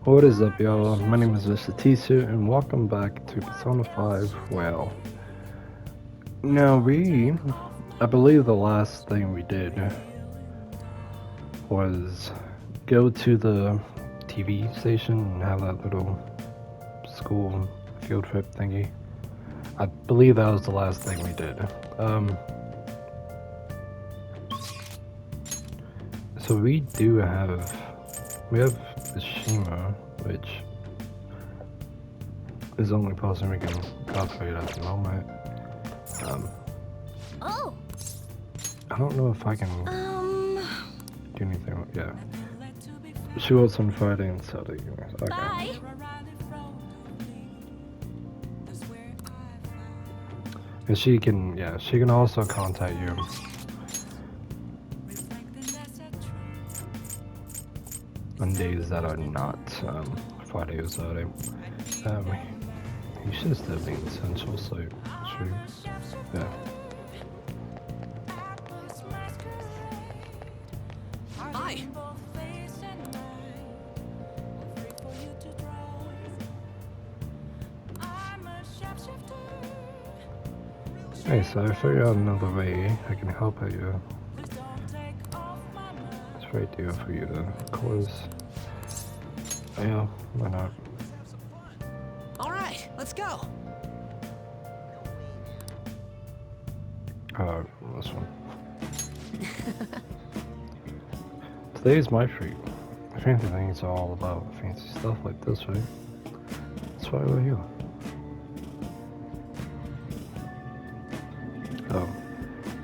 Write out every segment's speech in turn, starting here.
What is up, y'all? My name is Mr. Tisu, and welcome back to Persona 5. Well, now I believe the last thing we did was go to the TV station and have that little school field trip thingy. I believe that was the last thing we did. Um, so we have Shima, which is the only person we can calculate at the moment. Um, Oh, I don't know if I can um, do anything. Yeah, she was on Friday and Saturday. Okay. bye. And she can also contact you on days that are not Friday or Saturday. Um, you should still be essential, so true. Yeah. Hi. Hey, so I figured out another way I can help you. It's right there for you to, of course. Yeah, why not? All right, let's go. This one. Today's my treat. Fancy things are all about fancy stuff like this, right? That's why we're here. Oh,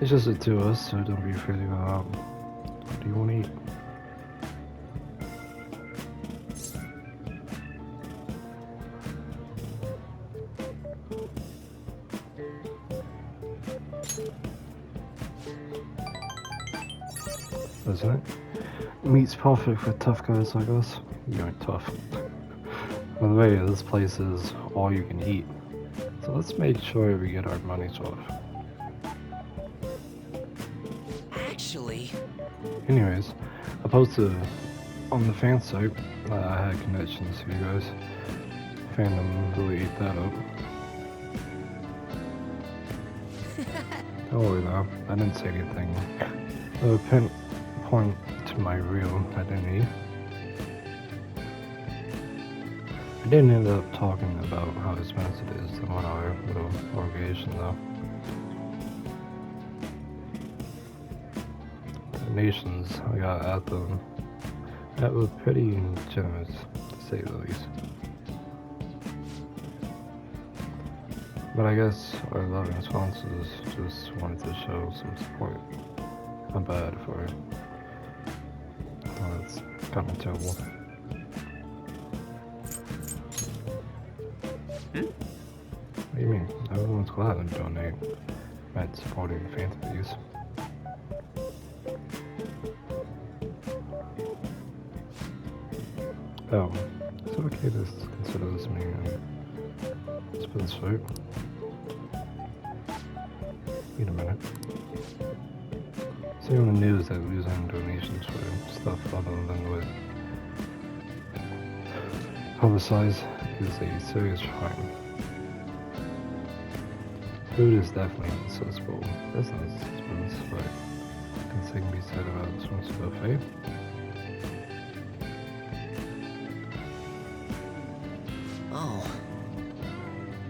it's just the two of us, so don't be afraid to go out. What do you want to eat? Isn't it? Meat's perfect for tough guys like us. You ain't tough. By the way, this place is all you can eat. So let's make sure we get our money's worth. Actually, Anyways, I posted on the fan site that I had connections to you guys. Fandom really ate that up. Don't worry though, I didn't say anything. Point to my real identity. I didn't end up talking about how expensive it is to run our little organization though. The nations I got at them, that was pretty generous to say the least. But I guess our loving sponsors just wanted to show some support. Not bad for it. Well, it's kind of terrible. What do you mean? Everyone's glad to donate. By supporting fantasies. Oh, is it okay to consider this me a spin soup? Wait a minute. See on the news that losing donations for stuff other than what publicized is a serious crime. Food is definitely accessible business, but nothing can be said about this one's buffet. oh,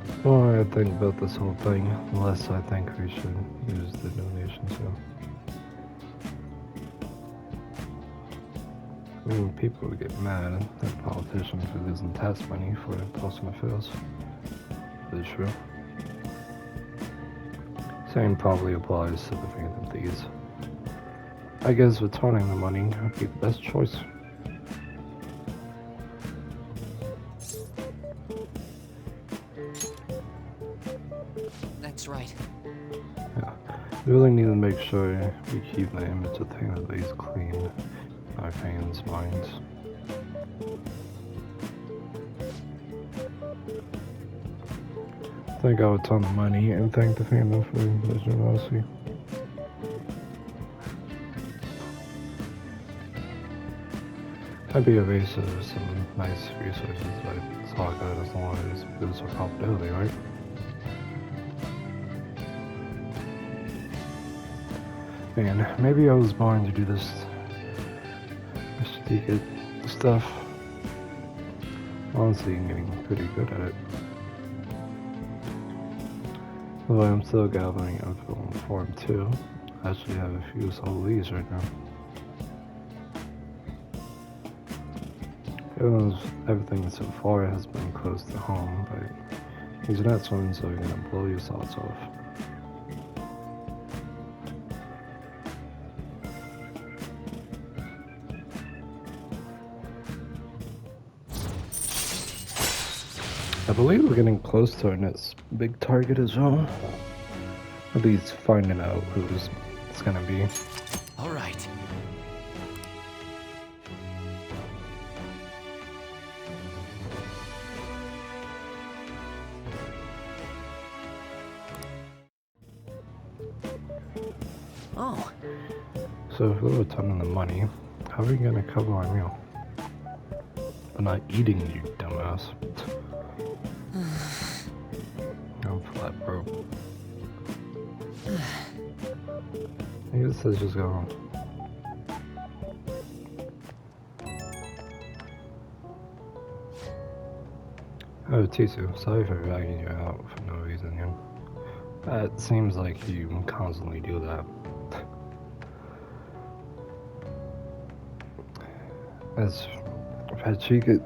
The more I think about this whole thing, the less I think we should use the donations here. I mean, people would get mad at politicians for losing tax money for personal affairs. Is it true? Same probably applies to the Phantom Thieves. I guess returning the money would be the best choice. that's right. Yeah. We really need to make sure we keep the image of Phantom Thieves clean in our fans' minds. I think I would ton of money and thank the fandom for their generosity. Might be a waste of some nice resources, but it's all good as long as it boosts our profitability, right? Man, maybe I was born to do this strategic stuff. Honestly, I'm getting pretty good at it. Although I'm still gathering info on Form 2. I actually have a few solo leads right now. Everything so far has been close to home, but these next ones are gonna blow your socks off. I believe we're getting close to our next big target as well. At least finding out who's it's gonna be. All right. Oh. So if we have a ton of the money, how are we gonna cover our meal? I'm not eating, you dumbass. I'm flat broke. I guess let's just go home. Oh, Tisu, sorry for dragging you out for no reason, you know. It seems like you constantly do that. As Akechi-kun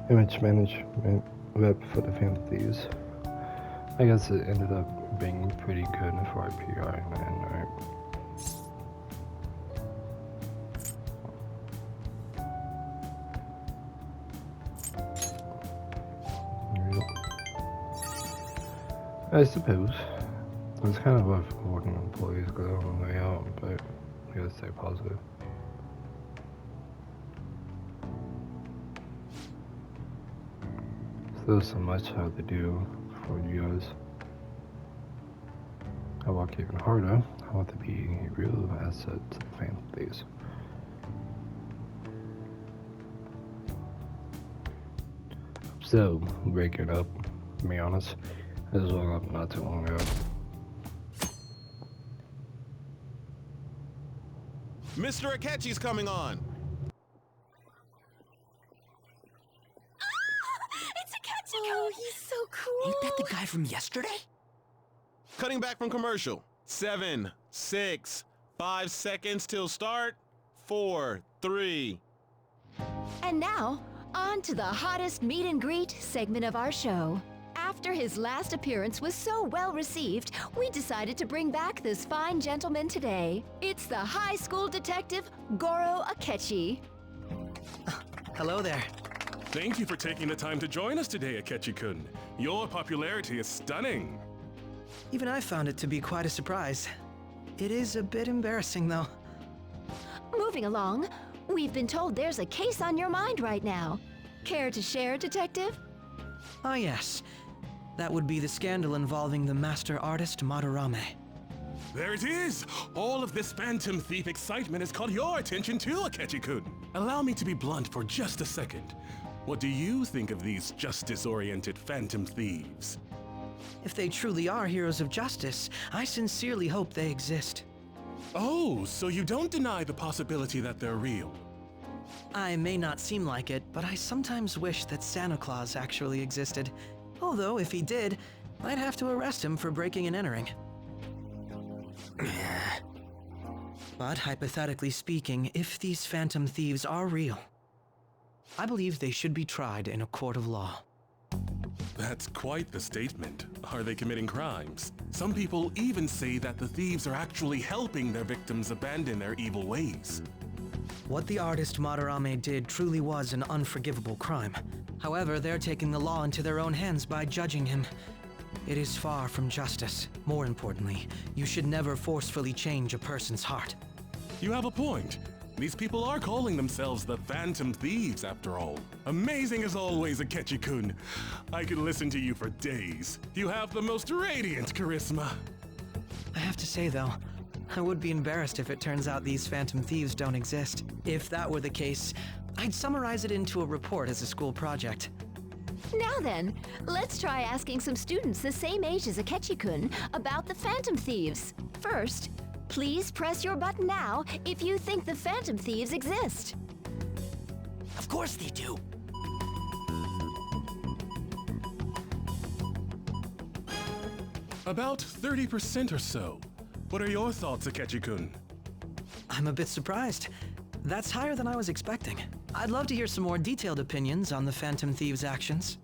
image management rep for the Fantasy. I guess it ended up being pretty good for our PR in the end, right? I suppose. It's kind of rough for working employees go on the way out, but we gotta stay positive. Still so much how to do for you guys. I work even harder. I want to be a real asset to the fan base. So, breaking up, to be honest, I was well up not too long ago. Mr. Akechi's coming on! It's Akechi-kun! Oh, he's so cool! Ain't that the guy from yesterday? Cutting back from commercial. 7, 6, 5 seconds till start. 4, 3. And now, on to the hottest meet and greet segment of our show. After his last appearance was so well received, we decided to bring back this fine gentleman today. It's the high school detective, Goro Akechi. Hello there. Thank you for taking the time to join us today, Akechi-kun. Your popularity is stunning. Even I found it to be quite a surprise. It is a bit embarrassing, though. Moving along, we've been told there's a case on your mind right now. Care to share, Detective? Ah, yes. That would be the scandal involving the master artist Madarame. There it is! All of this Phantom Thief excitement has caught your attention too, Akechi-kun. Allow me to be blunt for just a second. What do you think of these justice-oriented Phantom Thieves? If they truly are heroes of justice, I sincerely hope they exist. Oh, so you don't deny the possibility that they're real? I may not seem like it, but I sometimes wish that Santa Claus actually existed. Although, if he did, I'd have to arrest him for breaking and entering. But hypothetically speaking, if these Phantom Thieves are real, I believe they should be tried in a court of law. That's quite the statement. Are they committing crimes? Some people even say that the thieves are actually helping their victims abandon their evil ways. What the artist Madarame did truly was an unforgivable crime. However, they're taking the law into their own hands by judging him. It is far from justice. More importantly, you should never forcefully change a person's heart. You have a point. These people are calling themselves the Phantom Thieves, after all. Amazing as always, Akechi-kun. I could listen to you for days. You have the most radiant charisma. I have to say, though, I would be embarrassed if it turns out these Phantom Thieves don't exist. If that were the case, I'd summarize it into a report as a school project. Now then, let's try asking some students the same age as Akechi-kun about the Phantom Thieves. First, please press your button now if you think the Phantom Thieves exist. Of course they do. About 30% or so. What are your thoughts, Akechi-kun? I'm a bit surprised. That's higher than I was expecting. I'd love to hear some more detailed opinions on the Phantom Thieves' actions.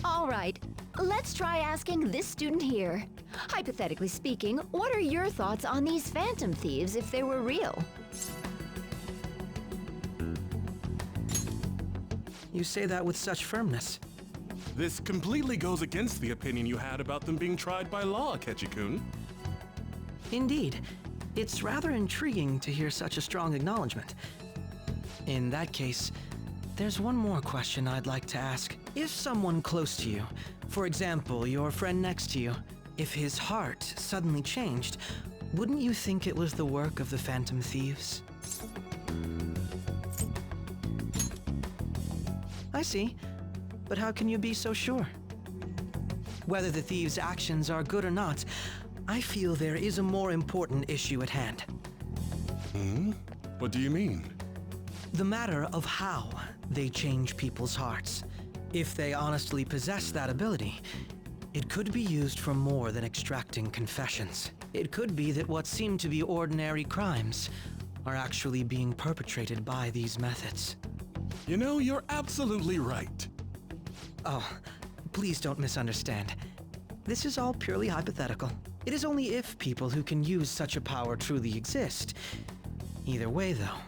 All right, let's try asking this student here. Hypothetically speaking, what are your thoughts on these Phantom Thieves if they were real? You say that with such firmness. This completely goes against the opinion you had about them being tried by law, Akechi-kun. Indeed. It's rather intriguing to hear such a strong acknowledgement. In that case, there's one more question I'd like to ask. If someone close to you, for example, your friend next to you, if his heart suddenly changed, wouldn't you think it was the work of the Phantom Thieves? I see. But how can you be so sure? Whether the thieves' actions are good or not, I feel there is a more important issue at hand. What do you mean? The matter of how they change people's hearts. If they honestly possess that ability, it could be used for more than extracting confessions. It could be that what seem to be ordinary crimes are actually being perpetrated by these methods. You know, you're absolutely right. Oh, please don't misunderstand. This is all purely hypothetical. It is only if people who can use such a power truly exist. Either way, though,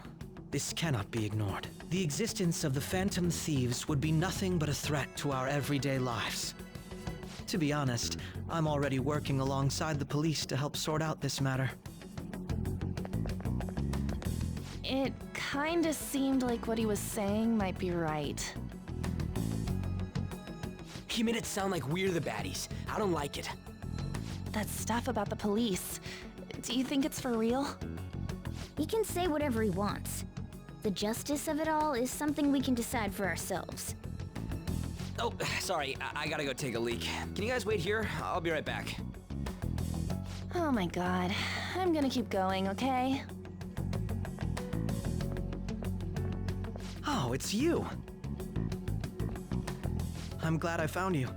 this cannot be ignored. The existence of the Phantom Thieves would be nothing but a threat to our everyday lives. To be honest, I'm already working alongside the police to help sort out this matter. It kinda seemed like what he was saying might be right. He made it sound like we're the baddies. I don't like it. That stuff about the police, do you think it's for real? He can say whatever he wants. The justice of it all is something we can decide for ourselves. Oh, sorry. I gotta go take a leak. Can you guys wait here? I'll be right back. Oh my god. I'm gonna keep going, okay? Oh, it's you! I'm glad I found you.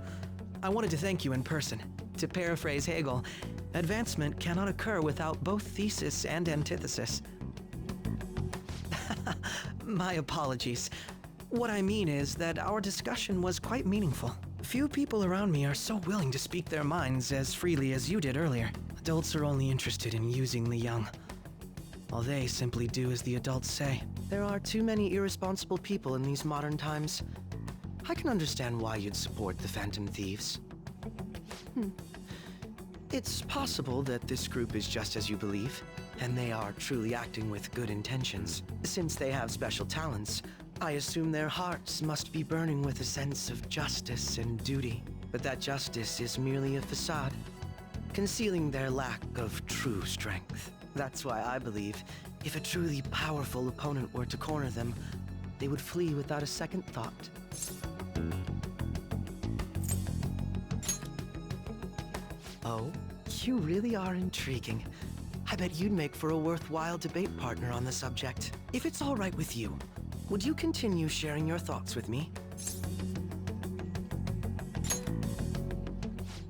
I wanted to thank you in person. To paraphrase Hegel, advancement cannot occur without both thesis and antithesis. My apologies. What I mean is that our discussion was quite meaningful. Few people around me are so willing to speak their minds as freely as you did earlier. Adults are only interested in using the young. While they simply do as the adults say. There are too many irresponsible people in these modern times. I can understand why you'd support the Phantom Thieves. It's possible that this group is just as you believe, and they are truly acting with good intentions. Since they have special talents, I assume their hearts must be burning with a sense of justice and duty. But that justice is merely a facade, concealing their lack of true strength. That's why I believe if a truly powerful opponent were to corner them, they would flee without a second thought. Oh, you really are intriguing. I bet you'd make for a worthwhile debate partner on the subject. If it's all right with you, would you continue sharing your thoughts with me?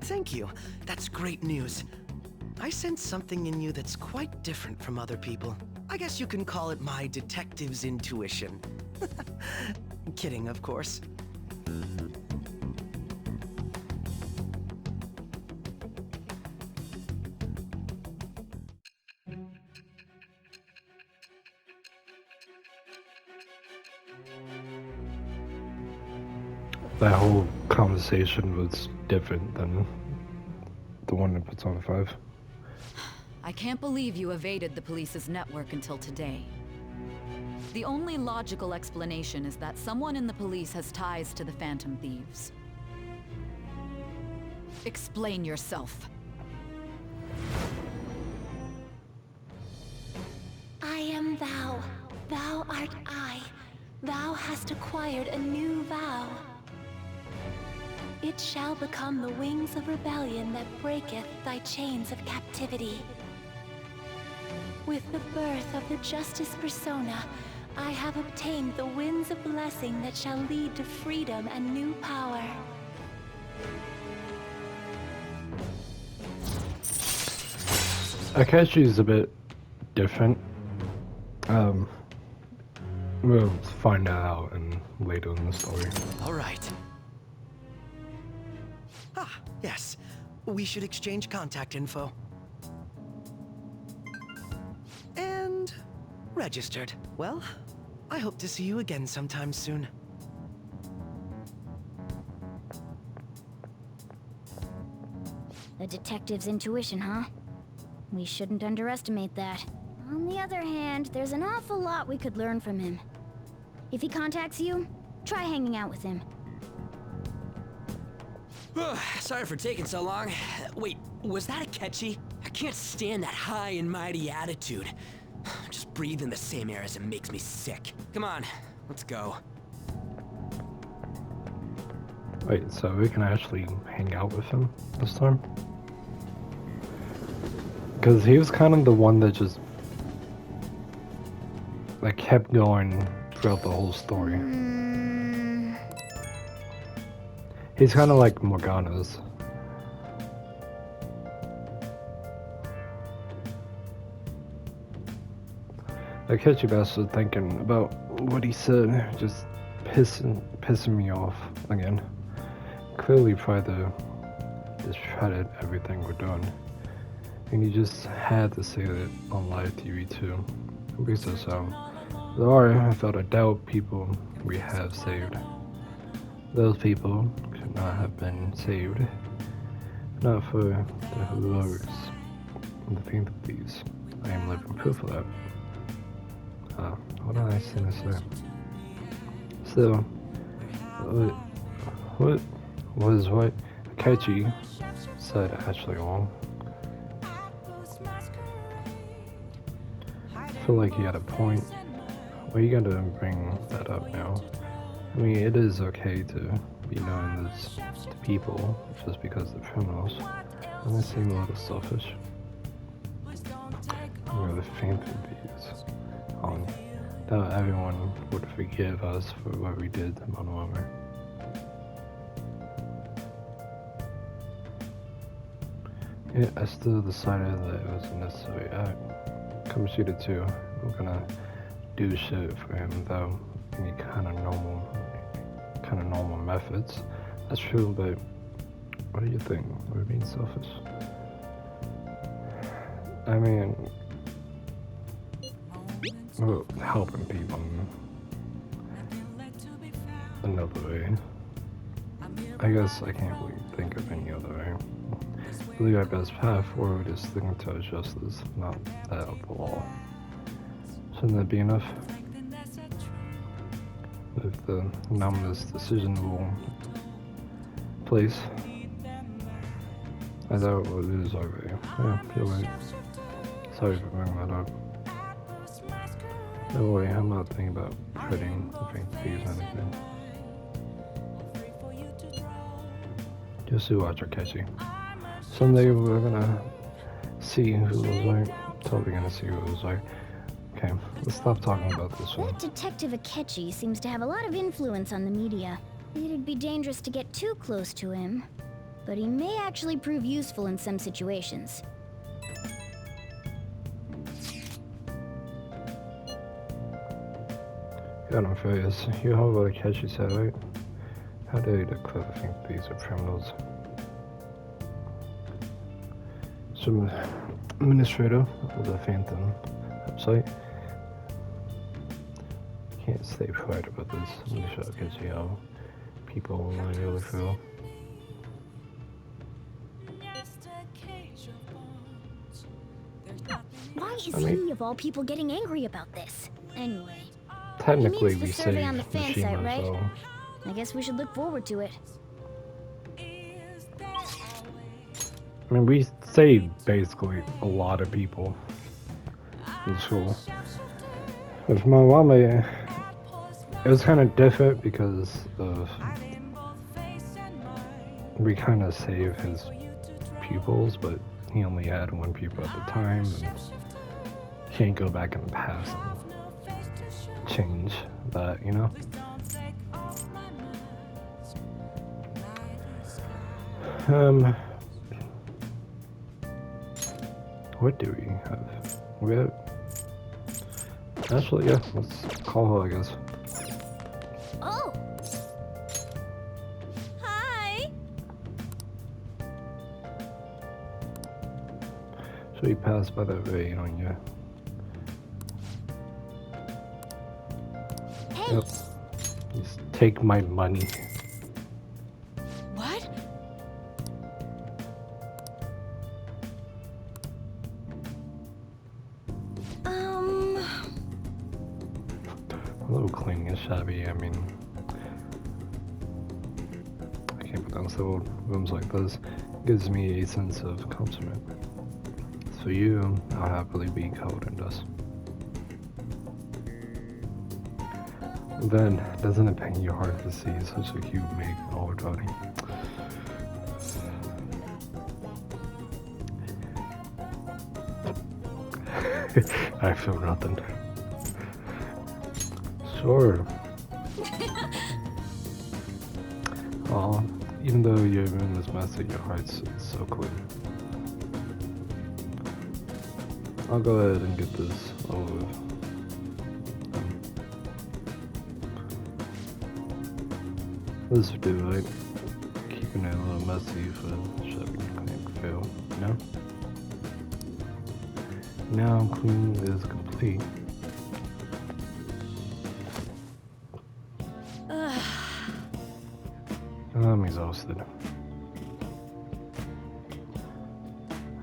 Thank you. That's great news. I sense something in you that's quite different from other people. I guess you can call it my detective's intuition. Kidding, of course. That whole conversation was different than the one in Persona 5. I can't believe you evaded the police's network until today. The only logical explanation is that someone in the police has ties to the Phantom Thieves. Explain yourself. I am thou. Thou art I. Thou hast acquired a new vow. It shall become the wings of rebellion that breaketh thy chains of captivity. With the birth of the Justice persona, I have obtained the winds of blessing that shall lead to freedom and new power. Akechi's a bit different. We'll find that out later in the story. All right. Ah, yes. We should exchange contact info. And registered. Well, I hope to see you again sometime soon. A detective's intuition, huh? We shouldn't underestimate that. On the other hand, there's an awful lot we could learn from him. If he contacts you, try hanging out with him. Sorry for taking so long. Wait, was that Akechi? I can't stand that high and mighty attitude. Just breathing the same air as him makes me sick. Come on, let's go. Wait, so we can actually hang out with him this time? Because he was kind of the one that just like kept going throughout the whole story. He's kind of like Morgana's. Akechi bastard thinking about what he said, just pissing me off again. Clearly probably discredit everything we're doing. And he just had to say it on live TV too. Because there are, without a doubt, people we have saved. Those people could not have been saved, not for the heroics and the pain of these. I am living proof of that. What did I say to say? So, what was what Akechi said actually wrong? I feel like he had a point. Well, you gotta bring that up now. I mean, it is okay to be known as to people just because they're criminals. And they seem a little selfish. We're the faint of these. Doubt everyone would forgive us for what we did to Monoarmor. Yeah, I still decided that it was a necessary act. Computer 2, we're gonna do shit for him without any kind of normal methods. That's true, but what do you think? We're being selfish. I mean, we're helping people another way. I guess I can't really think of any other way. I believe our best path forward is sticking to our justice, not that of the law. Shouldn't that be enough? If the anomalous decision rule place, I doubt we'll lose our way. Yeah, you're right. Sorry for bringing that up. No way, I'm not thinking about hurting the faint thieves or anything. Just to watch Akechi. Someday we're gonna see who was right. Totally gonna see who was right. Okay, let's stop talking about this one. That Detective Akechi seems to have a lot of influence on the media. It'd be dangerous to get too close to him, but he may actually prove useful in some situations. God, I'm furious. You heard what Akechi said, right? How dare the clever think these are criminals? Some administrator of the Phantom website. Can't stay quiet about this. I'm gonna show Akechi how people really feel. Why is he, of all people, getting angry about this? Anyway. Technically, he means the we survey on the saved fan Mishima, site, right? so I guess we should look forward to it. I mean, we saved basically a lot of people in school. With my mom, it was kind of different because of we kind of saved his pupils, but he only had one pupil at the time, and can't go back in the past and change that, you know? What do we have? We have... Actually, yeah, let's call her, I guess. Oh! Hi! So we passed by that raid on you. Hey! Yep. Just take my money. What? A little clean and shabby, I mean... I can't pronounce the old rooms like this. Gives me a sense of accomplishment. For you, I'll happily be covered in dust. Then, doesn't it pain your heart to see such a cute maid overdone? I feel nothing. Sure. Aw, even though your room is messy, your heart's so clean. I'll go ahead and get this over with. This would do, right? Keeping it a little messy for shoving can't fail, you know? Now clean is complete. I'm exhausted.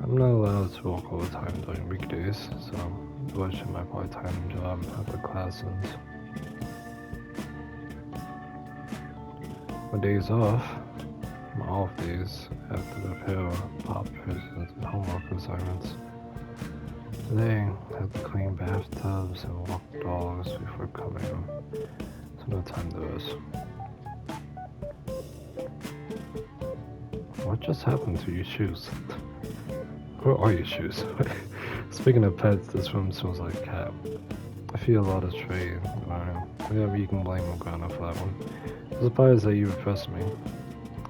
I'm not allowed to work all the time during weekdays, so I'm watching my part-time job after class ends. My days off, my off days, after the prepare pop quizzes and homework assignments. Today, I have to clean bathtubs and walk dogs before coming home, so no time to rest. What just happened to your shoes? Where are your shoes? Speaking of pets, this room smells like a cat. I feel a lot of trade. Whatever, you can blame Morgana for that one. I'm surprised that you would trust me.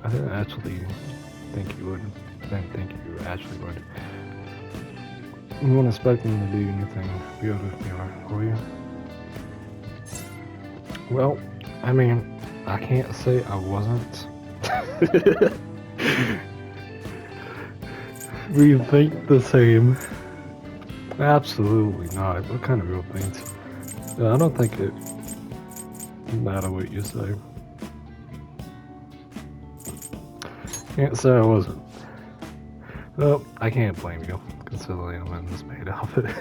I didn't actually think you would. I didn't think you actually would. You weren't expecting to do anything weird with me, were you? Well, I mean, I can't say I wasn't. We think the same. Absolutely not. What kind of real things? I don't think it matter what you say. Can't say I wasn't. Well, I can't blame you, considering I'm in this maid outfit.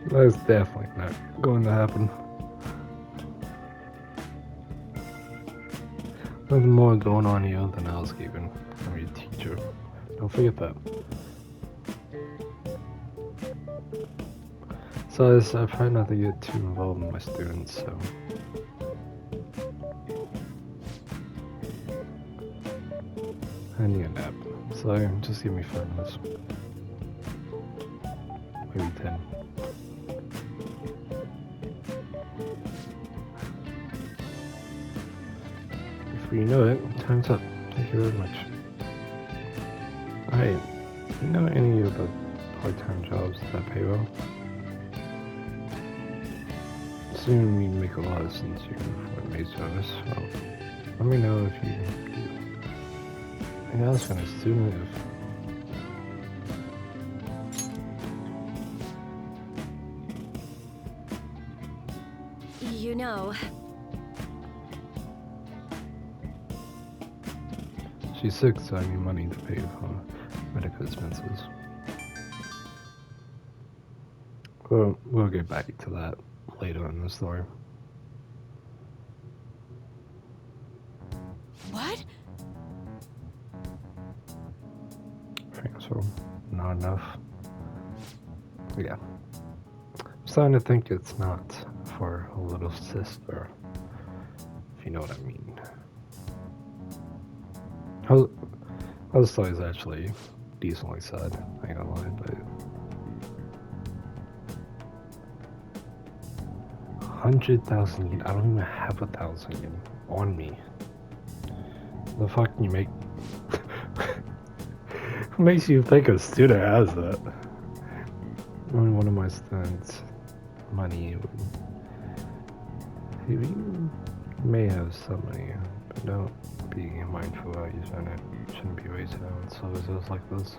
That's definitely not going to happen. Nothing more going on here than housekeeping. I'm your teacher. Don't forget that. So I try not to get too involved in my students, so... I need a nap. So just give me 5 minutes. Maybe 10. Before you know it, time's up. Thank you very much. Hey, you know any of the part-time jobs that pay well? Soon we make a lot of sense here for maid service. Well, let me know if you do. I was gonna student if... You know... She's sick, so I need money to pay for medical expenses. We'll get back to that later in the story. What? not enough. Yeah. I'm starting to think it's not for a little sister, if you know what I mean. Other story is actually decently sad, I ain't gonna lie, but 100,000 yen, I don't even have 1,000 yen on me. The fuck you make? What makes you think a student has that? Only one of my students' money would. He may have some money, but don't be mindful how you spend it. Shouldn't be wasted on services like this.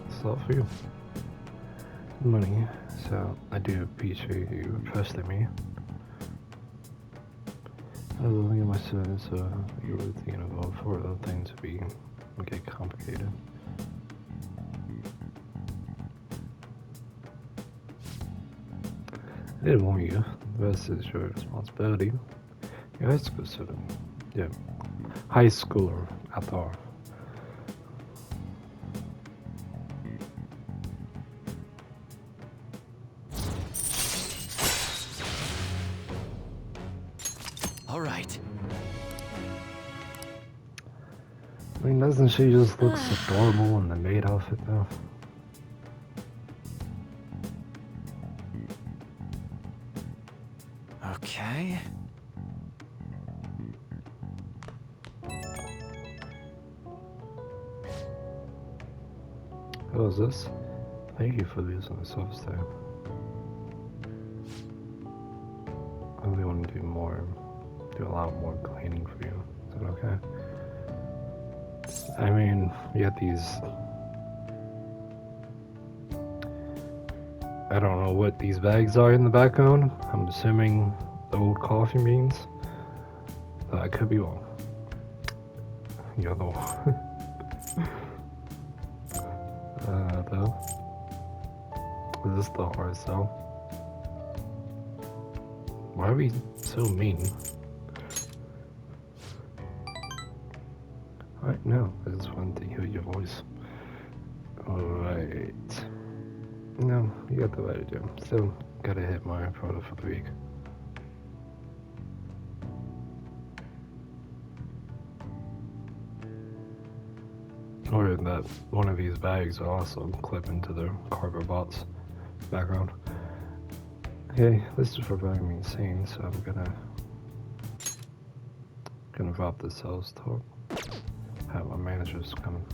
It's all for you. Money, so I do appreciate you trusting me. I was looking at my students, so you were thinking about for other things get complicated. I did warn you, the rest is your responsibility. You're a high school student. Yeah. High schooler, after all. Alright. I mean, doesn't she just look adorable in the maid outfit though? Okay. What was this? Thank you for using the service there. I really want to do a lot more cleaning for you. Is that okay? I mean, you got these. I don't know what these bags are in the background. I'm assuming old coffee beans. But I could be wrong. Yellow. Though. Is this the hard sell? Why are we so mean? Alright, no, I just wanted to hear your voice. Alright. No, you got the right to do. Still gotta hit my quota for the week. Or that one of these bags will also clip into the cardboard box background. Okay, this is driving me insane, so I'm gonna drop the sales talk. Have my managers come.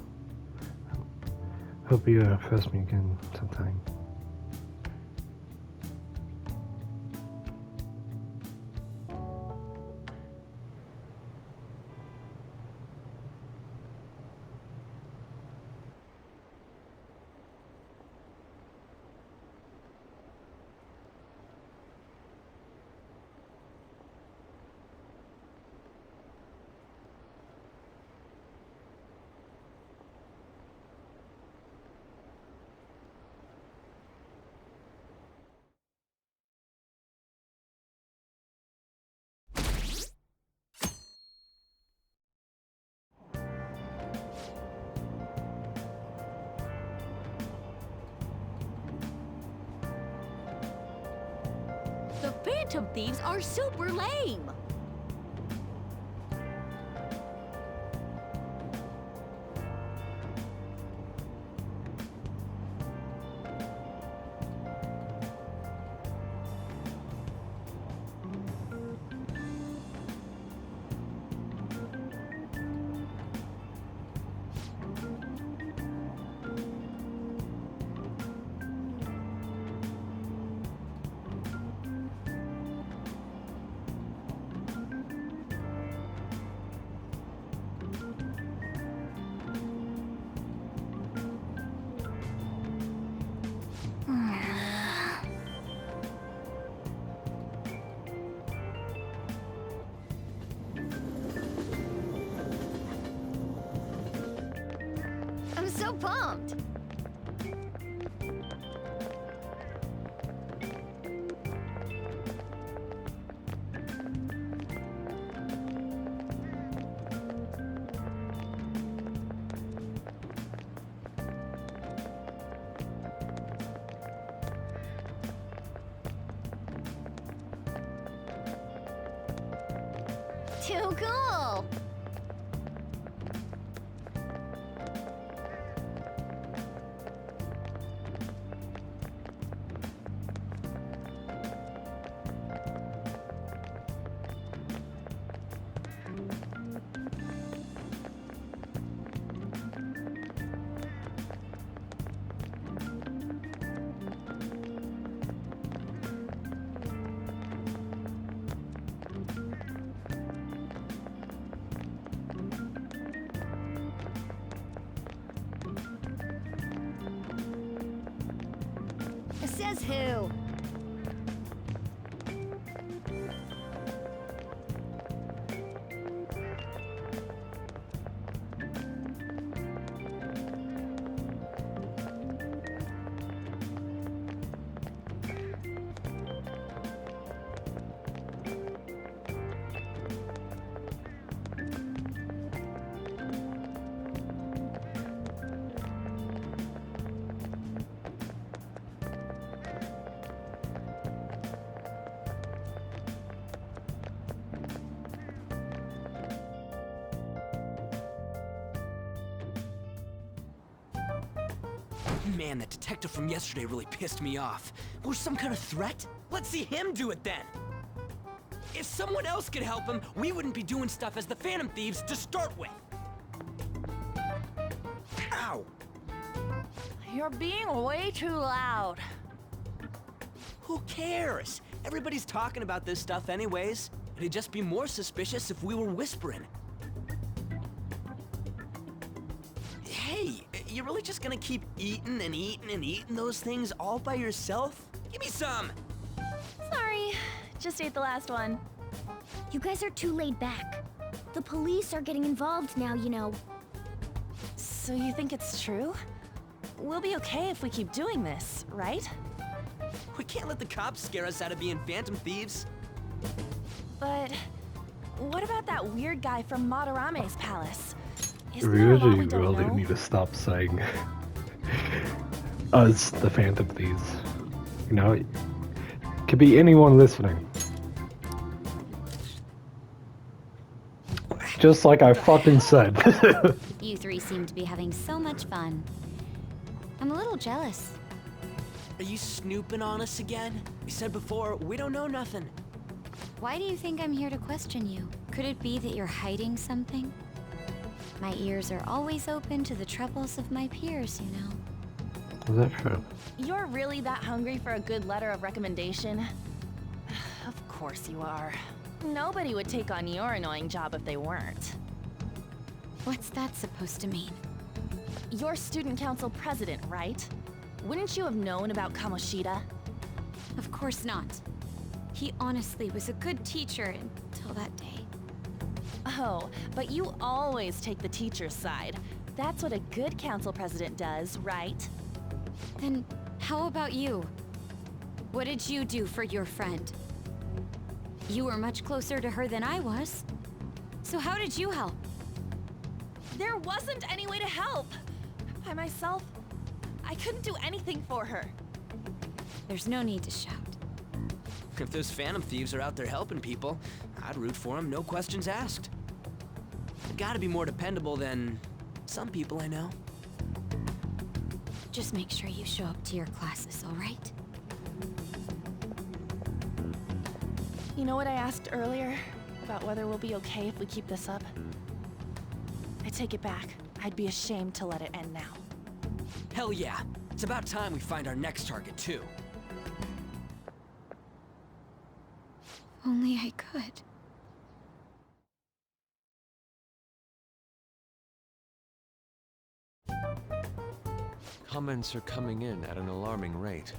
Hope you press me again sometime. The Phantom Thieves are super lame! I'm so pumped! Too cool! Says who? Man, that detective from yesterday really pissed me off. Was some kind of threat? Let's see him do it then! If someone else could help him, we wouldn't be doing stuff as the Phantom Thieves to start with. Ow! You're being way too loud. Who cares? Everybody's talking about this stuff anyways. It'd just be more suspicious if we were whispering. Hey, you're really just gonna keep eating and eating and eating those things all by yourself? Give me some! Sorry, just ate the last one. You guys are too laid back. The police are getting involved now, you know. So you think it's true? We'll be okay if we keep doing this, right? We can't let the cops scare us out of being Phantom Thieves. But what about that weird guy from Madarame's palace? We Isn't there a law we don't really know? need to stop saying us, the Phantom Thieves. You know, it could be anyone listening. Just like I fucking said. You three seem to be having so much fun. I'm a little jealous. Are you snooping on us again? We said before, we don't know nothing. Why do you think I'm here to question you? Could it be that you're hiding something? My ears are always open to the troubles of my peers, you know. Is that true? You're really that hungry for a good letter of recommendation? Of course you are. Nobody would take on your annoying job if they weren't. What's that supposed to mean? You're student council president, right? Wouldn't you have known about Kamoshida? Of course not. He honestly was a good teacher until that day. Oh, but you always take the teacher's side. That's what a good council president does, right? Then how about you? What did you do for your friend? You were much closer to her than I was. So how did you help? There wasn't any way to help. By myself, I couldn't do anything for her. There's no need to shout. If those Phantom Thieves are out there helping people, I'd root for them, no questions asked. They've gotta be more dependable than some people I know. Just make sure you show up to your classes, all right? You know what I asked earlier? About whether we'll be okay if we keep this up? I take it back. I'd be ashamed to let it end now. Hell yeah. It's about time we find our next target, too. Only I could. Comments are coming in at an alarming rate.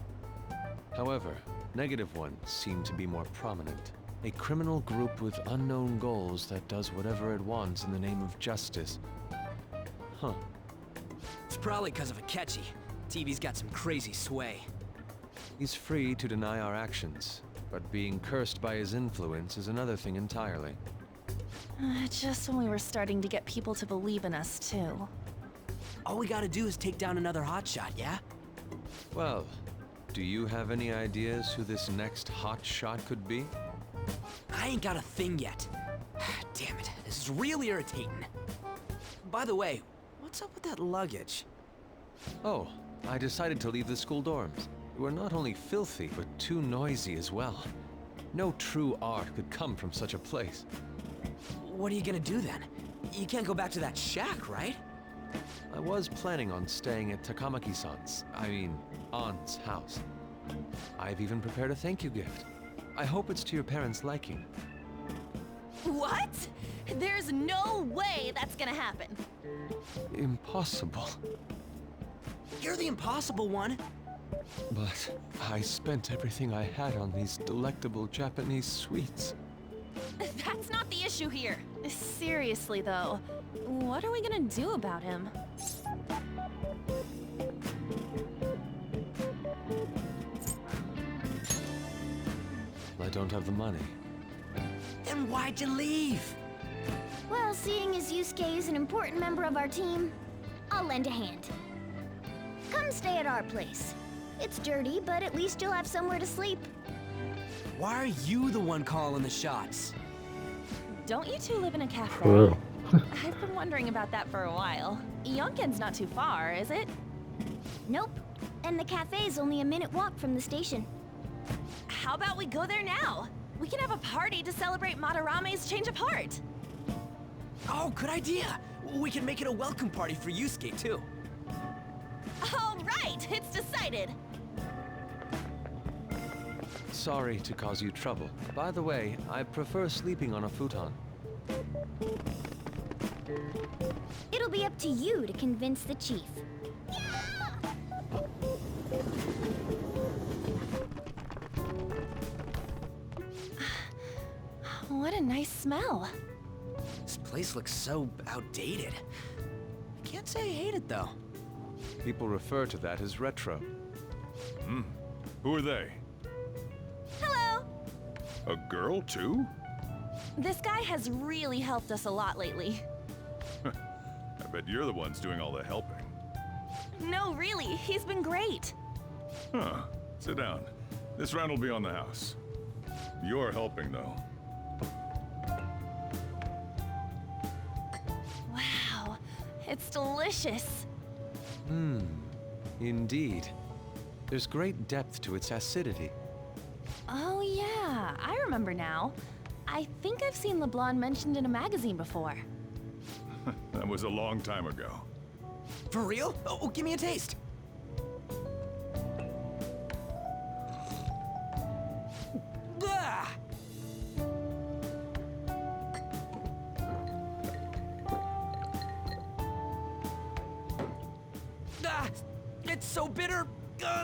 However, negative ones seem to be more prominent. A criminal group with unknown goals that does whatever it wants in the name of justice. Huh. It's probably because of Akechi. TV's got some crazy sway. He's free to deny our actions, but being cursed by his influence is another thing entirely. Just when we were starting to get people to believe in us, too. All we gotta do is take down another hotshot, yeah? Well, do you have any ideas who this next hot shot could be? I ain't got a thing yet. Damn it, this is real irritating. By the way, what's up with that luggage? Oh, I decided to leave the school dorms. We're not only filthy, but too noisy as well. No true art could come from such a place. What are you gonna do then? You can't go back to that shack, right? I was planning on staying at Takamaki-san's, Ann's house. I've even prepared a thank you gift. I hope it's to your parents' liking. What? There's no way that's gonna happen. Impossible. You're the impossible one. But I spent everything I had on these delectable Japanese sweets. That's not the issue here. Seriously, though, what are we gonna do about him? I don't have the money. Then why'd you leave? Well, seeing as Yusuke is an important member of our team, I'll lend a hand. Come stay at our place. It's dirty, but at least you'll have somewhere to sleep. Why are you the one calling the shots? Don't you two live in a cafe? Whoa. I've been wondering about that for a while. Yonken's not too far, is it? Nope. And the cafe's only a minute walk from the station. How about we go there now? We can have a party to celebrate Madarame's change of heart. Oh, good idea. We can make it a welcome party for Yusuke, too. All right, it's decided. Sorry to cause you trouble. By the way, I prefer sleeping on a futon. It'll be up to you to convince the chief. What a nice smell. This place looks so outdated. I can't say I hate it, though. People refer to that as retro. Who are they? Hello. A girl, too? This guy has really helped us a lot lately. I bet you're the ones doing all the helping. No, really, he's been great. Huh. Sit down. This round will be on the house. You're helping, though. Wow, it's delicious. Indeed. There's great depth to its acidity. Oh yeah, I remember now. I think I've seen LeBlanc mentioned in a magazine before. That was a long time ago. For real? Oh, give me a taste. Ah! Ah, it's so bitter.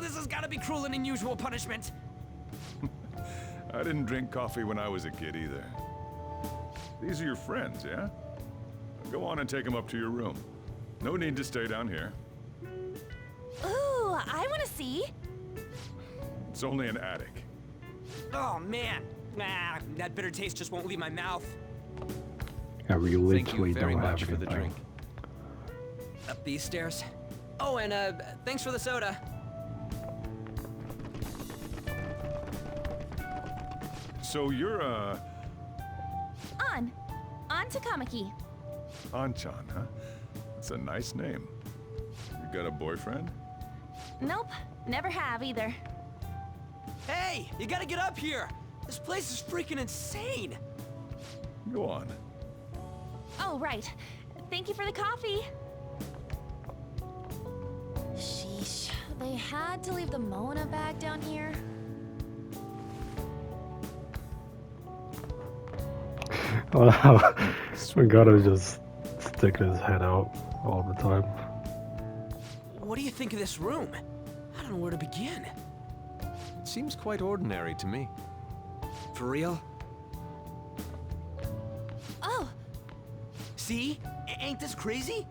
This has got to be cruel and unusual punishment. I didn't drink coffee when I was a kid either. These are your friends, yeah? Go on and take them up to your room. No need to stay down here. Ooh, I want to see. It's only an attic. Oh, man. Ah, that bitter taste just won't leave my mouth. Yeah, we Thank you literally very don't much have for the anything. drink. Up these stairs. Oh, and thanks for the soda. So you're, On Takamaki. Anchan, huh? That's a nice name. You got a boyfriend? Nope, never have either. Hey, you gotta get up here. This place is freaking insane. Go on. Oh, right. Thank you for the coffee. Sheesh, they had to leave the Mona bag down here. Wow. My god, I was just sticking his head out all the time. What do you think of this room? I don't know where to begin. It seems quite ordinary to me. For real? Oh, See? Ain't this crazy?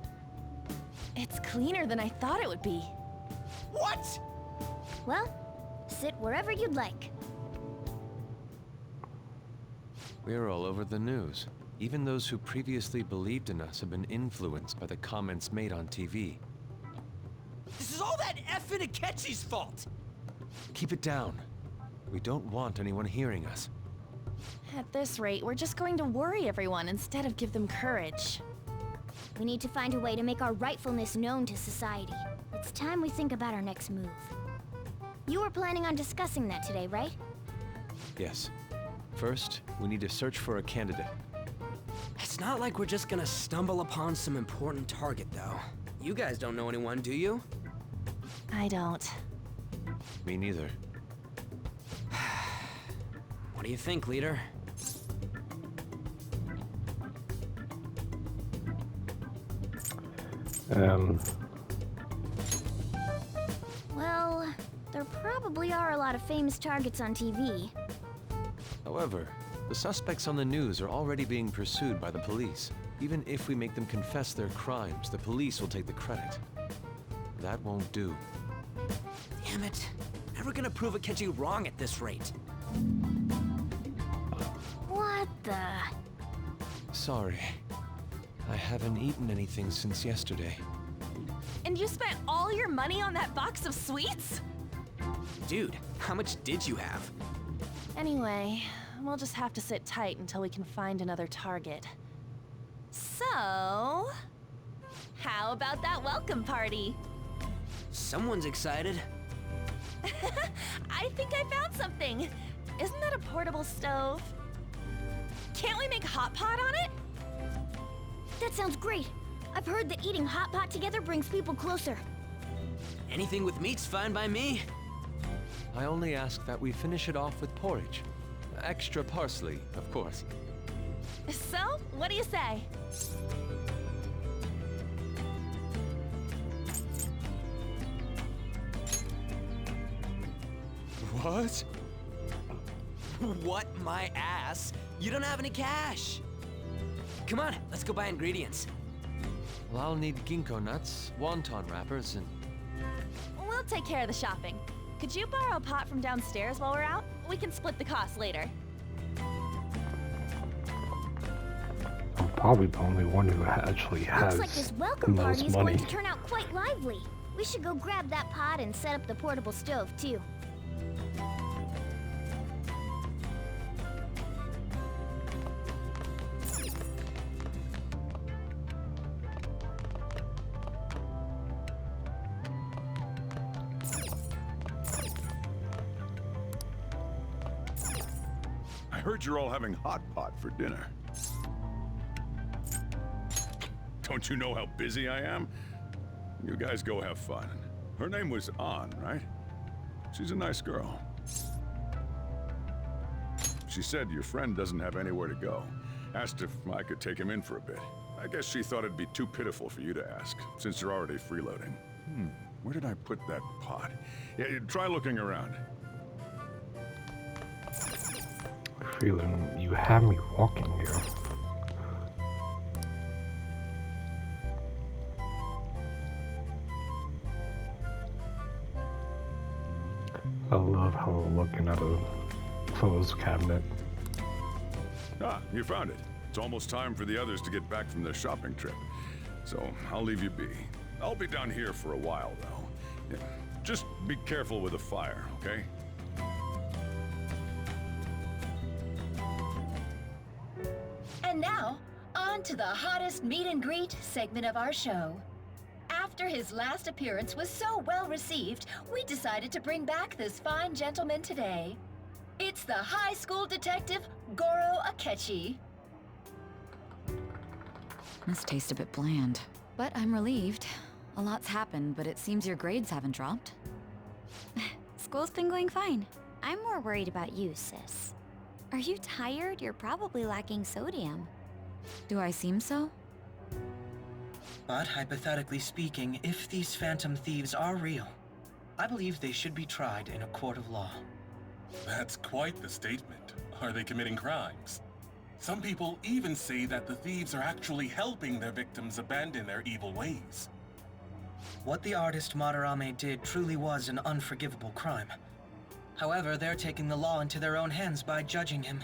it's cleaner than I thought it would be. What? Well, sit wherever you'd like. We're all over the news. Even those who previously believed in us have been influenced by the comments made on TV. This is all that effing Akechi's fault. Keep it down. We don't want anyone hearing us. At this rate, we're just going to worry everyone instead of give them courage. We need to find a way to make our rightfulness known to society. It's time we think about our next move. You were planning on discussing that today, right? Yes. First, we need to search for a candidate. It's not like we're just gonna stumble upon some important target, though. You guys don't know anyone, do you? I don't. Me neither. What do you think, leader? Well, there probably are a lot of famous targets on TV. However, the suspects on the news are already being pursued by the police. Even if we make them confess their crimes, the police will take the credit. That won't do. Damn it. Never gonna prove Akechi wrong at this rate. What the? Sorry. I haven't eaten anything since yesterday. And you spent all your money on that box of sweets? Dude, how much did you have? Anyway, we'll just have to sit tight until we can find another target. So, how about that welcome party? Someone's excited. I think I found something. Isn't that a portable stove? Can't we make hot pot on it? That sounds great. I've heard that eating hot pot together brings people closer. Anything with meat's fine by me. I only ask that we finish it off with porridge. Extra parsley, of course. So, what do you say? What? What my ass? You don't have any cash. Come on, let's go buy ingredients. Well, I'll need ginkgo nuts, wonton wrappers, and... We'll take care of the shopping. Could you borrow a pot from downstairs while we're out? We can split the cost later. I'm probably the only one who actually has Looks like this the welcome most party is money. going to turn out quite lively. We should go grab that pot and set up the portable stove, too. I heard you're all having hot pot for dinner. Don't you know how busy I am? You guys go have fun. Her name was An, right? She's a nice girl. She said your friend doesn't have anywhere to go. Asked if I could take him in for a bit. I guess she thought it'd be too pitiful for you to ask, since you're already freeloading. Where did I put that pot? Yeah, try looking around. Feeling you have me walking here. I love how I'm looking at a closed cabinet. Ah, you found it. It's almost time for the others to get back from their shopping trip. So I'll leave you be. I'll be down here for a while, though. Yeah, just be careful with the fire, okay? And now, on to the hottest meet and greet segment of our show. After his last appearance was so well received, we decided to bring back this fine gentleman today. It's the high school detective, Goro Akechi. This tastes a bit bland, but I'm relieved. A lot's happened, but it seems your grades haven't dropped. School's been going fine. I'm more worried about you, sis. Are you tired? You're probably lacking sodium. Do I seem so? But hypothetically speaking, if these phantom thieves are real, I believe they should be tried in a court of law. That's quite the statement. Are they committing crimes? Some people even say that the thieves are actually helping their victims abandon their evil ways. What the artist Madarame did truly was an unforgivable crime. However, they're taking the law into their own hands by judging him.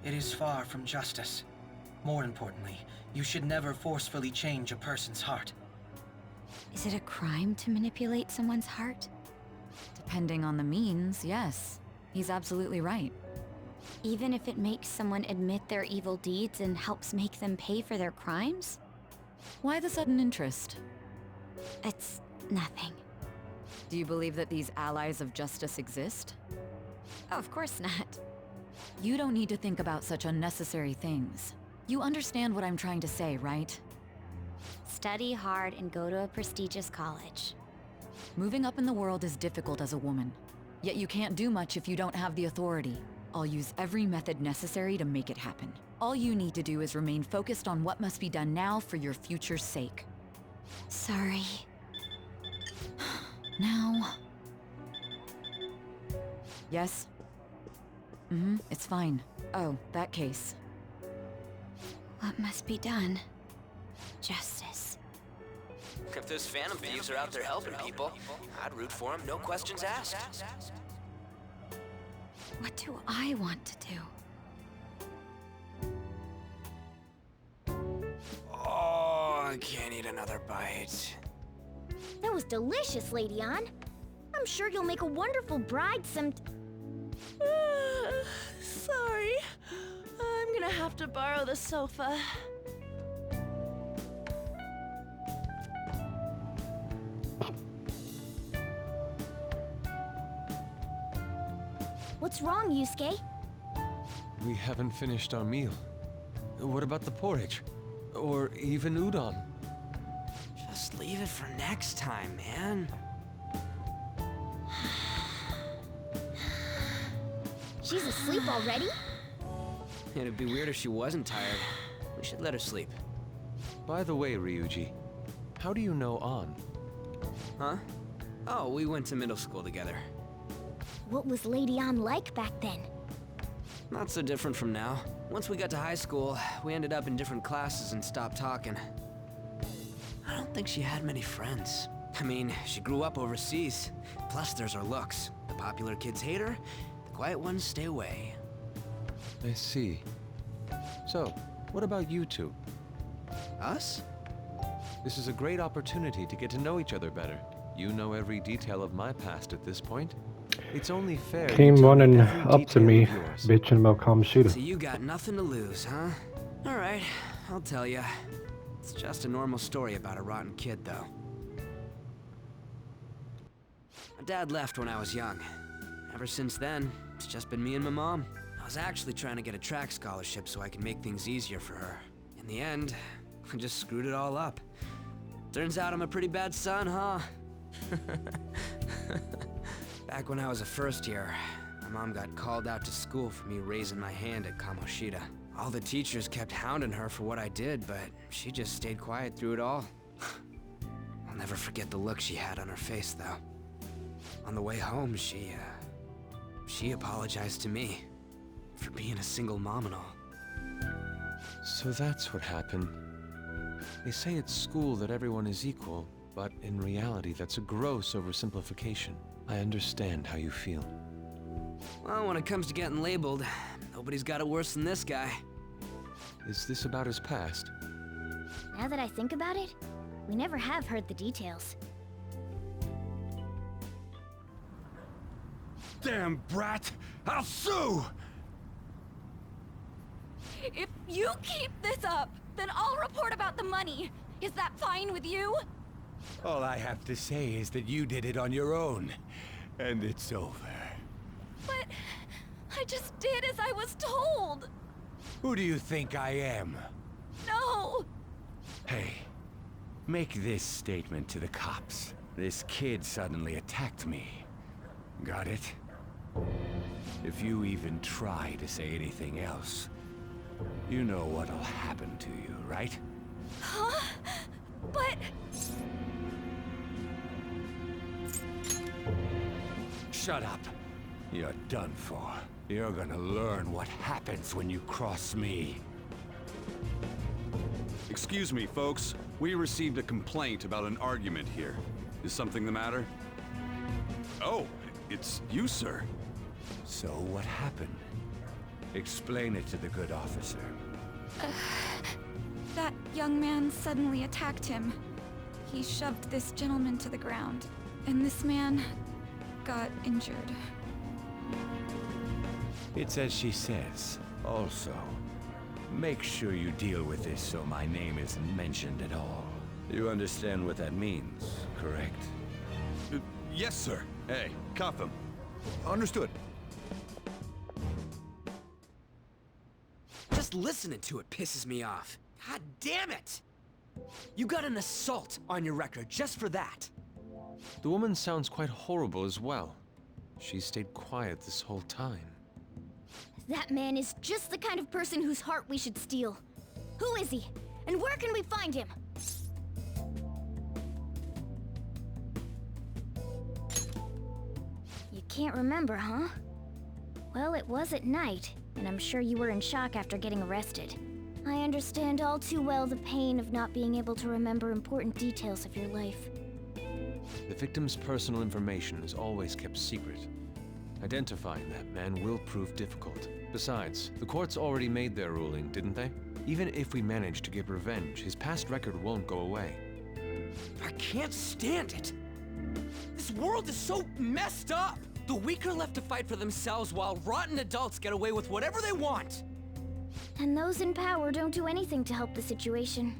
It is far from justice. More importantly, you should never forcefully change a person's heart. Is it a crime to manipulate someone's heart? Depending on the means, yes. He's absolutely right. Even if it makes someone admit their evil deeds and helps make them pay for their crimes? Why the sudden interest? It's nothing. Do you believe that these allies of justice exist? Of course not. You don't need to think about such unnecessary things. You understand what I'm trying to say, right? Study hard and go to a prestigious college. Moving up in the world is difficult as a woman. Yet you can't do much if you don't have the authority. I'll use every method necessary to make it happen. All you need to do is remain focused on what must be done now for your future's sake. Sorry. Now... Yes? It's fine. Oh, that case. What must be done? Justice. If those phantom thieves are out there helping people, I'd root for them, no questions asked. What do I want to do? Oh, I can't eat another bite. That was delicious, Lady Ann. I'm sure you'll make a wonderful bride Sorry. I'm gonna have to borrow the sofa. What's wrong, Yusuke? We haven't finished our meal. What about the porridge? Or even udon? Just leave it for next time, man. She's asleep already? It'd be weird if she wasn't tired. We should let her sleep. By the way, Ryuji, how do you know An? Huh? Oh, we went to middle school together. What was Lady Ann like back then? Not so different from now. Once we got to high school, we ended up in different classes and stopped talking. I don't think she had many friends. I mean, she grew up overseas. Plus, there's her looks. The popular kids hate her, the quiet ones stay away. I see. So, what about you two? Us? This is a great opportunity to get to know each other better. You know every detail of my past at this point. It's only fair. Came you tell running every up to detail me, of yours. bitching about Kamoshida. So you got nothing to lose, huh? Alright, I'll tell ya. It's just a normal story about a rotten kid, though. My dad left when I was young. Ever since then, it's just been me and my mom. I was actually trying to get a track scholarship so I could make things easier for her. In the end, I just screwed it all up. Turns out I'm a pretty bad son, huh? Back when I was a first year, my mom got called out to school for me raising my hand at Kamoshida. All the teachers kept hounding her for what I did, but she just stayed quiet through it all. I'll never forget the look she had on her face, though. On the way home, she apologized to me for being a single mom and all. So that's what happened. They say at school that everyone is equal, but in reality that's a gross oversimplification. I understand how you feel. Well, when it comes to getting labeled, nobody's got it worse than this guy. Is this about his past? Now that I think about it, we never have heard the details. Damn brat! I'll sue! If you keep this up, then I'll report about the money. Is that fine with you? All I have to say is that you did it on your own, and it's over. But I just did as I was told. Who do you think I am? No! Hey, make this statement to the cops. This kid suddenly attacked me. Got it? If you even try to say anything else, you know what'll happen to you, right? Huh? But... Shut up. You're done for. You're gonna learn what happens when you cross me. Excuse me, folks. We received a complaint about an argument here. Is something the matter? Oh, it's you, sir. So what happened? Explain it to the good officer. That young man suddenly attacked him. He shoved this gentleman to the ground, and this man got injured. It's as she says. Also, make sure you deal with this so my name isn't mentioned at all. You understand what that means, correct? Yes, sir. Hey, cuff him. Understood. Just listening to it pisses me off. God damn it! You got an assault on your record just for that. The woman sounds quite horrible as well. She stayed quiet this whole time. That man is just the kind of person whose heart we should steal. Who is he? And where can we find him? You can't remember, huh? Well, it was at night, and I'm sure you were in shock after getting arrested. I understand all too well the pain of not being able to remember important details of your life. The victim's personal information is always kept secret. Identifying that man will prove difficult. Besides, the courts already made their ruling, didn't they? Even if we manage to get revenge, his past record won't go away. I can't stand it. This world is so messed up. The weak are left to fight for themselves while rotten adults get away with whatever they want. And those in power don't do anything to help the situation.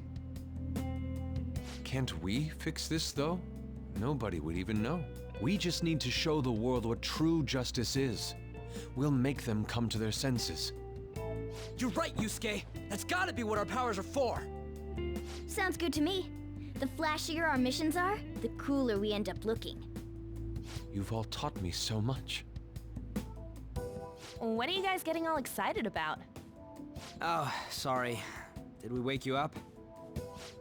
Can't we fix this, though? Nobody would even know. We just need to show the world what true justice is. We'll make them come to their senses. You're right, Yusuke. That's gotta be what our powers are for. Sounds good to me. The flashier our missions are, the cooler we end up looking. You've all taught me so much. What are you guys getting all excited about? Oh, sorry. Did we wake you up?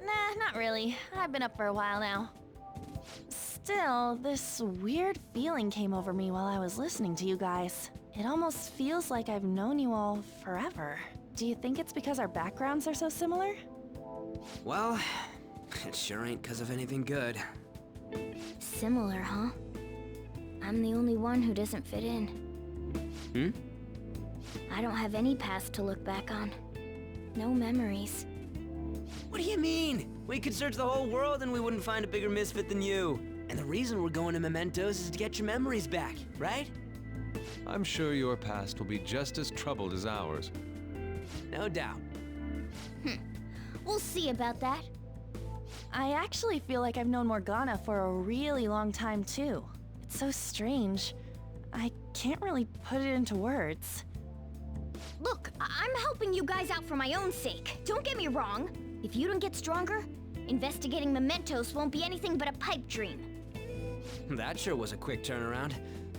Nah, not really. I've been up for a while now. Still, this weird feeling came over me while I was listening to you guys. It almost feels like I've known you all forever. Do you think it's because our backgrounds are so similar? Well, it sure ain't because of anything good. Similar, huh? I'm the only one who doesn't fit in. Hmm? I don't have any past to look back on. No memories. What do you mean? We could search the whole world and we wouldn't find a bigger misfit than you. And the reason we're going to Mementos is to get your memories back, right? I'm sure your past will be just as troubled as ours. No doubt. We'll see about that. I actually feel like I've known Morgana for a really long time, too. It's so strange. I can't really put it into words. Look, I'm helping you guys out for my own sake. Don't get me wrong. If you don't get stronger, investigating Mementos won't be anything but a pipe dream. That sure was a quick turnaround.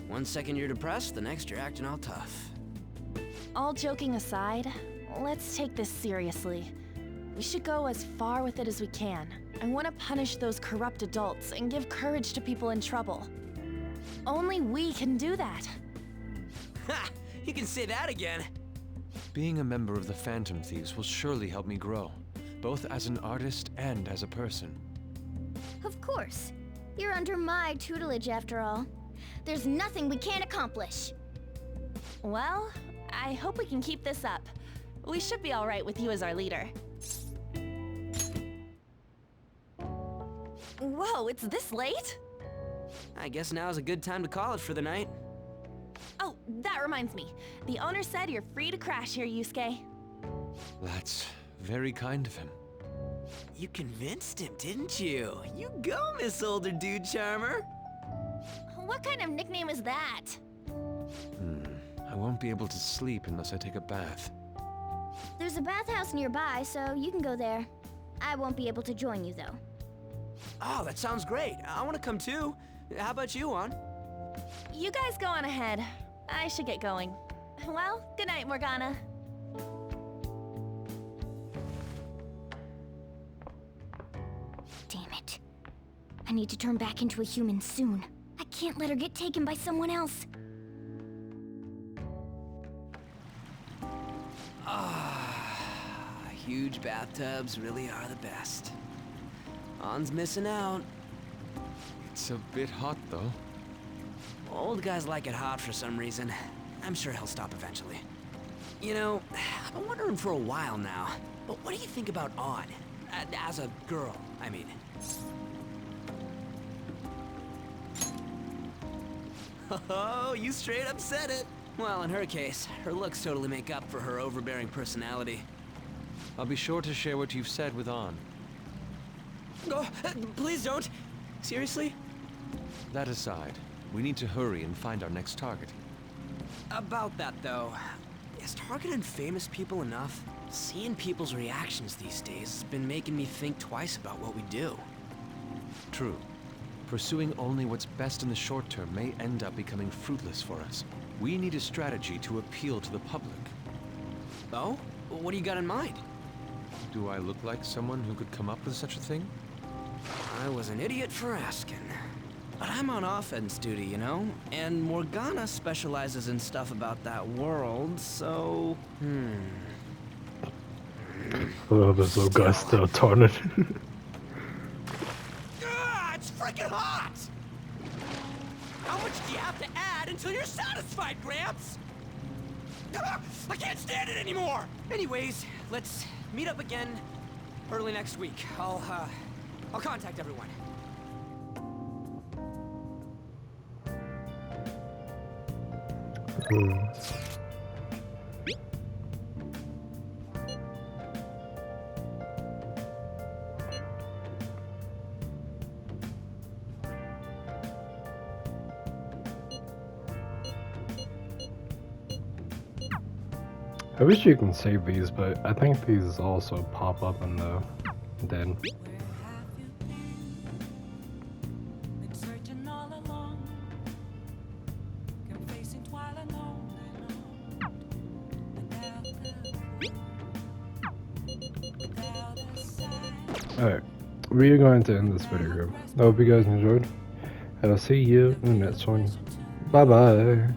1 second you're depressed, the next you're acting all tough. All joking aside, let's take this seriously. We should go as far with it as we can. I want to punish those corrupt adults and give courage to people in trouble. Only we can do that. Ha! You can say that again. Being a member of the Phantom Thieves will surely help me grow, both as an artist and as a person. Of course. You're under my tutelage after all. There's nothing we can't accomplish. Well, I hope we can keep this up. We should be all right with you as our leader. Whoa, it's this late? I guess now's a good time to call it for the night. Oh, that reminds me. The owner said you're free to crash here, Yusuke. That's very kind of him. You convinced him, didn't you? You go, Miss Older Dude Charmer. What kind of nickname is that? I won't be able to sleep unless I take a bath. There's a bathhouse nearby, so you can go there. I won't be able to join you, though. Oh, that sounds great. I want to come too. How about you, Juan? You guys go on ahead. I should get going. Well, good night, Morgana. Damn it. I need to turn back into a human soon. I can't let her get taken by someone else. Huge bathtubs really are the best. On's missing out. It's a bit hot, though. Old guys like it hot for some reason. I'm sure he'll stop eventually. You know, I've been wondering for a while now, but what do you think about On? As a girl, I mean. Oh, you straight up said it. Well, in her case, her looks totally make up for her overbearing personality. I'll be sure to share what you've said with An. Oh, please don't! Seriously? That aside, we need to hurry and find our next target. About that, though, is targeting famous people enough? Seeing people's reactions these days has been making me think twice about what we do. True. Pursuing only what's best in the short term may end up becoming fruitless for us. We need a strategy to appeal to the public. Oh? What do you got in mind? Do I look like someone who could come up with such a thing? I was an idiot for asking. But I'm on offense duty, you know? And Morgana specializes in stuff about that world, so... Oh, there's no guy still turning. It's freaking hot! How much do you have to add until you're satisfied, Gramps? I can't stand it anymore! Anyways, let's meet up again early next week. I'll contact everyone. I wish you can save these, but I think these also pop up in the den. Alright, we are going to end this video. I hope you guys enjoyed, and I'll see you in the next one. Bye bye.